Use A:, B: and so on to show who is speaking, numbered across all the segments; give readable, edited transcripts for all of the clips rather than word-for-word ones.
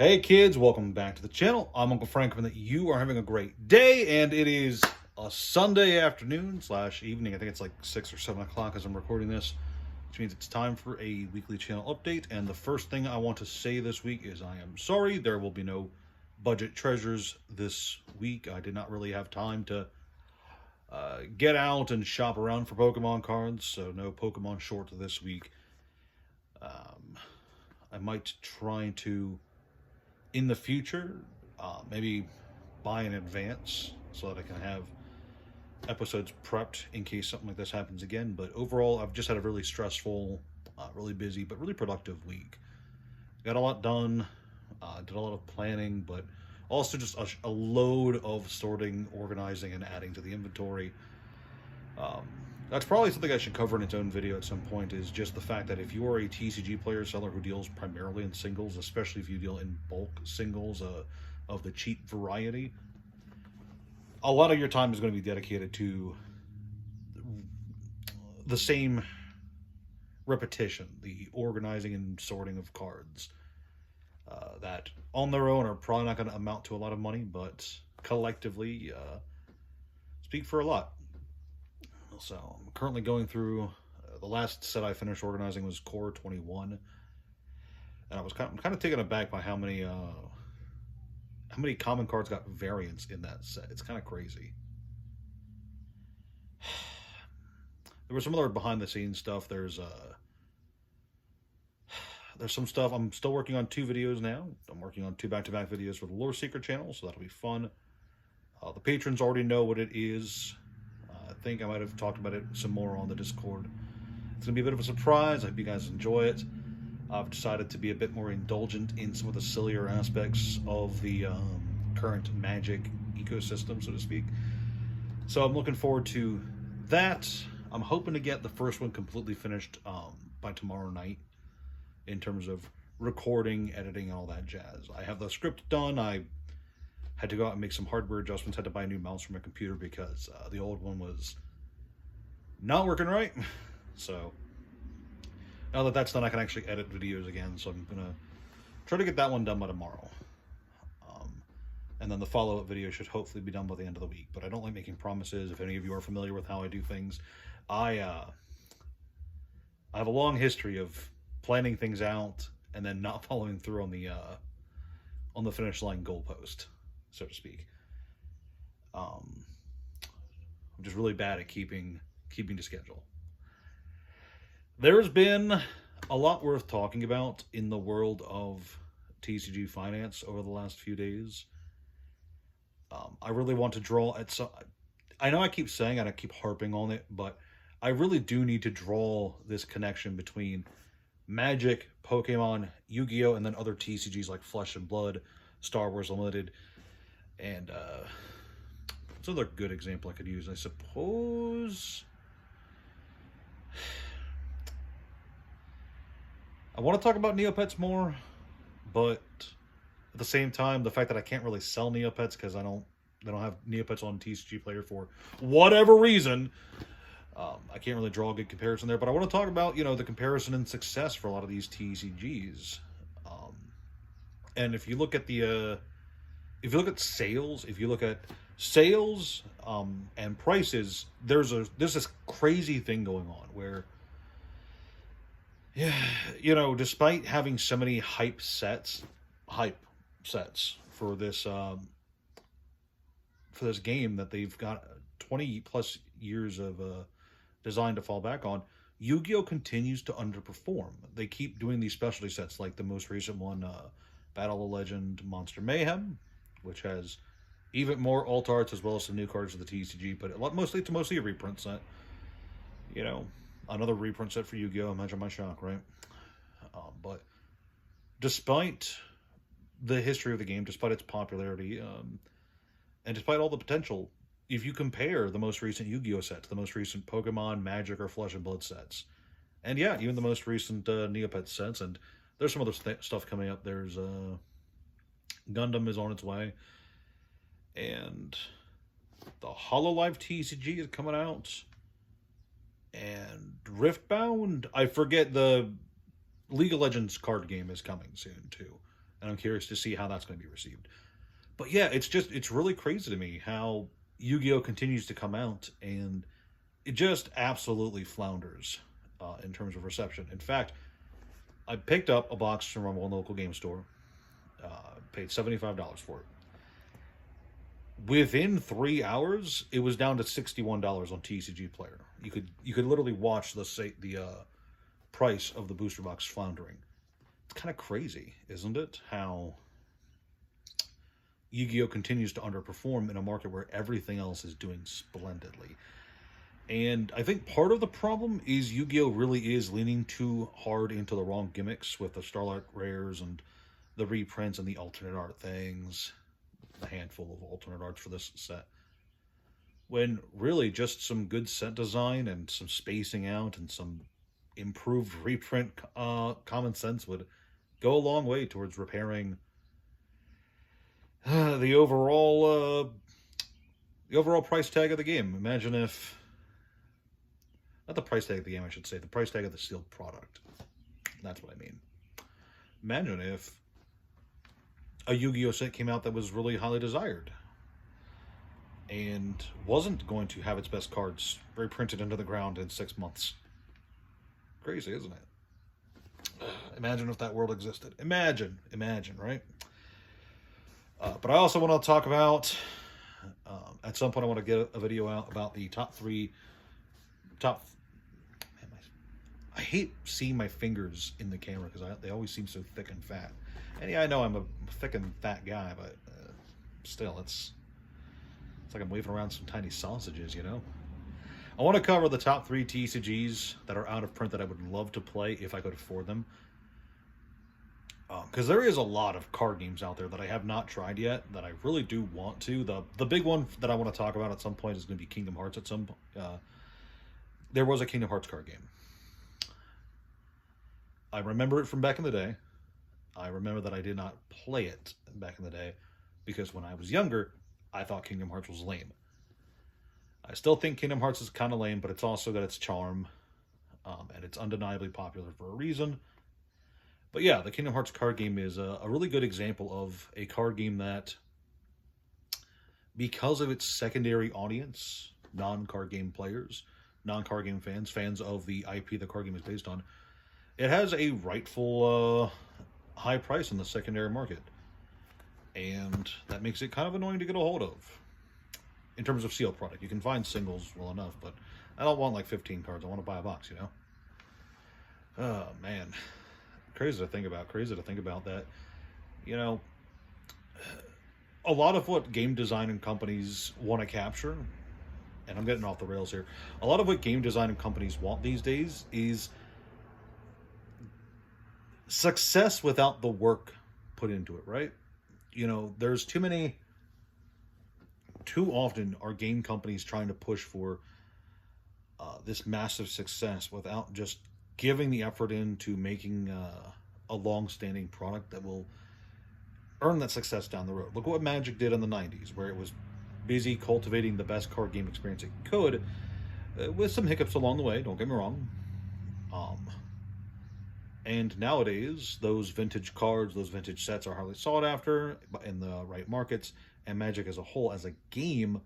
A: Hey kids, welcome back to the channel. I'm Uncle Frank, and that you are having a great day, and it is a Sunday afternoon slash evening. I think it's like 6 or 7 o'clock as I'm recording this, which means it's time for a weekly channel update. And the first thing I want to say this week is I am sorry there will be no budget treasures this week. I did not really have time to get out and shop around for Pokemon cards, so no Pokemon short this week. I might try to, in the future, maybe buy in advance so that I can have episodes prepped in case something like this happens again. But overall, I've just had a really stressful, really busy, but really productive week. Got a lot done, did a lot of planning, but also just a load of sorting, organizing, and adding to the inventory. That's probably something I should cover in its own video at some point, is just the fact that if you are a TCG player seller who deals primarily in singles, especially if you deal in bulk singles of the cheap variety, a lot of your time is going to be dedicated to the same repetition, the organizing and sorting of cards that on their own are probably not going to amount to a lot of money, but collectively speak for a lot. So I'm currently going through, the last set I finished organizing was Core 21, and I'm kind of taken aback by how many common cards got variants in that set. It's kind of crazy. There was some other behind the scenes stuff. There's some stuff. I'm still working on 2 videos now. I'm working on 2 back-to-back videos for the Lore Seeker channel, so that'll be fun. The patrons already know what it is. I think I might have talked about it some more on the Discord. It's going to be a bit of a surprise. I hope you guys enjoy it. I've decided to be a bit more indulgent in some of the sillier aspects of the current Magic ecosystem, so to speak. So I'm looking forward to that. I'm hoping to get the first one completely finished by tomorrow night in terms of recording, editing, all that jazz. I have the script done. I had to go out and make some hardware adjustments. Had to buy a new mouse for my computer because the old one was not working right. So now that that's done, I can actually edit videos again. So I'm gonna try to get that one done by tomorrow. And then the follow-up video should hopefully be done by the end of the week. But I don't like making promises. If any of you are familiar with how I do things, I have a long history of planning things out and then not following through on the finish line goalpost, so to speak. I'm just really bad at keeping to schedule. There's been a lot worth talking about in the world of TCG finance over the last few days. I really want to draw at some. I know I keep saying and I keep harping on it, but I really do need to draw this connection between Magic, Pokemon, Yu-Gi-Oh, and then other TCGs like Flesh and Blood, Star Wars Unlimited, and what's another good example I could use? I suppose I want to talk about Neopets more, but at the same time, the fact that I can't really sell Neopets because they don't have Neopets on TCG Player for whatever reason, I can't really draw a good comparison there. But I want to talk about, the comparison and success for a lot of these TCGs. And if you look at sales, and prices, there's this crazy thing going on where, despite having so many hype sets for this game that they've got 20 plus years of design to fall back on, Yu-Gi-Oh continues to underperform. They keep doing these specialty sets, like the most recent one, Battle of Legend Monster Mayhem, which has even more alt arts as well as some new cards of the TCG, but it's mostly a reprint set. Another reprint set for Yu-Gi-Oh! Imagine my shock, right? But despite the history of the game, despite its popularity, and despite all the potential, if you compare the most recent Yu-Gi-Oh set to the most recent Pokemon, Magic, or Flesh and Blood sets, and yeah, even the most recent Neopets sets, and there's some other stuff coming up. There's Gundam is on its way, and the Hololive TCG is coming out, and Riftbound, I forget, the League of Legends card game is coming soon too. and I'm curious to see how that's going to be received. But yeah, it's really crazy to me how Yu-Gi-Oh continues to come out, and it just absolutely flounders in terms of reception. In fact, I picked up a box from one local game store, paid $75 for it. Within 3 hours, it was down to $61 on TCG Player. You could literally watch the price of the booster box floundering. It's kind of crazy, isn't it? How Yu-Gi-Oh continues to underperform in a market where everything else is doing splendidly. And I think part of the problem is Yu-Gi-Oh really is leaning too hard into the wrong gimmicks with the Starlight Rares and the reprints and the alternate art things, the handful of alternate arts for this set. When really just some good set design and some spacing out and some improved reprint common sense would go a long way towards repairing the overall price tag of the game. Imagine if, not the price tag of the game, I should say, the price tag of the sealed product. That's what I mean. Imagine if a Yu-Gi-Oh set came out that was really highly desired and wasn't going to have its best cards reprinted into the ground in 6 months. Crazy, isn't it? Imagine if that world existed. Imagine, right? But I also want to talk about, at some point I want to get a video out about the I hate seeing my fingers in the camera because they always seem so thick and fat. And yeah, I know I'm a thick and fat guy, but still, it's like I'm waving around some tiny sausages, you know? I want to cover the top 3 TCGs that are out of print that I would love to play if I could afford them. Because there is a lot of card games out there that I have not tried yet that I really do want to. The big one that I want to talk about at some point is going to be Kingdom Hearts at some point. There was a Kingdom Hearts card game. I remember it from back in the day. I remember that I did not play it back in the day because when I was younger, I thought Kingdom Hearts was lame. I still think Kingdom Hearts is kind of lame, but it's also got its charm, and it's undeniably popular for a reason. But yeah, the Kingdom Hearts card game is a really good example of a card game that, because of its secondary audience, non-card game players, non-card game fans, fans of the IP the card game is based on, it has a rightful high price in the secondary market. And that makes it kind of annoying to get a hold of. In terms of sealed product, you can find singles well enough, but I don't want like 15 cards. I want to buy a box, you know? Oh, man. Crazy to think about that. You know, a lot of what game design and companies want to capture, and I'm getting off the rails here, a lot of what game design and companies want these days is success without the work put into it, right? You know, there's too often are game companies trying to push for this massive success without just giving the effort into making a long-standing product that will earn that success down the road. Look what Magic did in the 90s, where it was busy cultivating the best card game experience it could, with some hiccups along the way, don't get me wrong. And nowadays, those vintage cards, those vintage sets are highly sought after in the right markets, and Magic as a whole, as a game,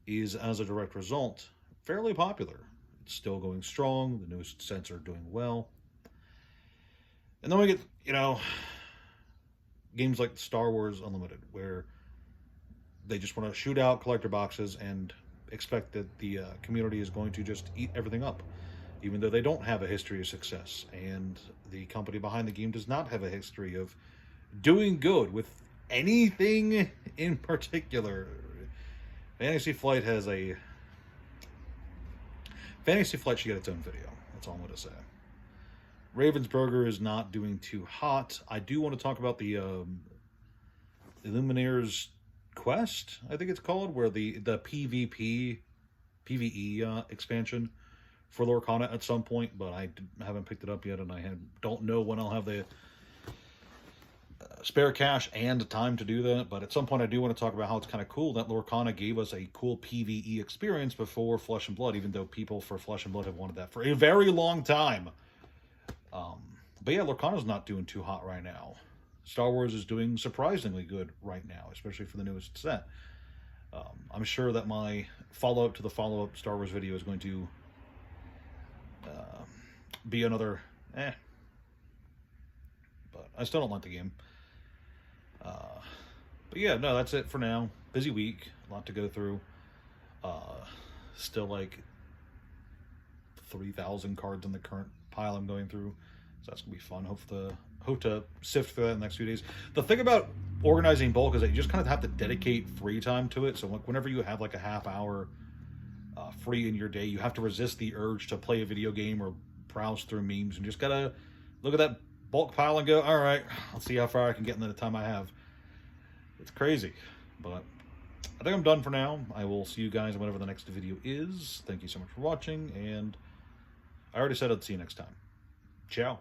A: is, as a direct result, fairly popular. It's still going strong, the newest sets are doing well. And then we get, you know, games like Star Wars Unlimited, where they just want to shoot out collector boxes and expect that the community is going to just eat everything up, even though they don't have a history of success. And the company behind the game does not have a history of doing good with anything in particular. Fantasy Flight should get its own video. That's all I'm going to say. Ravensburger is not doing too hot. I do want to talk about the Illuminator's Quest, I think it's called, where the PvE expansion for Lorcana at some point, but I haven't picked it up yet, and I don't know when I'll have the spare cash and time to do that. But at some point I do want to talk about how it's kind of cool that Lorcana gave us a cool PvE experience before Flesh and Blood, even though people for Flesh and Blood have wanted that for a very long time. But yeah, Lorcana's not doing too hot right now. Star Wars is doing surprisingly good right now, especially for the newest set. I'm sure that my follow-up to the follow-up Star Wars video is going to be another but I still don't like the game. But yeah, no, that's it for now. Busy week, a lot to go through. Still like 3,000 cards in the current pile I'm going through, so that's gonna be fun. Hope to sift through that in the next few days. The thing about organizing bulk is that you just kind of have to dedicate free time to it. So whenever you have like a half hour free in your day, you have to resist the urge to play a video game or browse through memes, and just gotta look at that bulk pile and go, all right, I'll see how far I can get in the time I have. It's crazy, but I think I'm done for now. I will see you guys whenever the next video is. Thank you so much for watching, and I already said I'd see you next time. Ciao.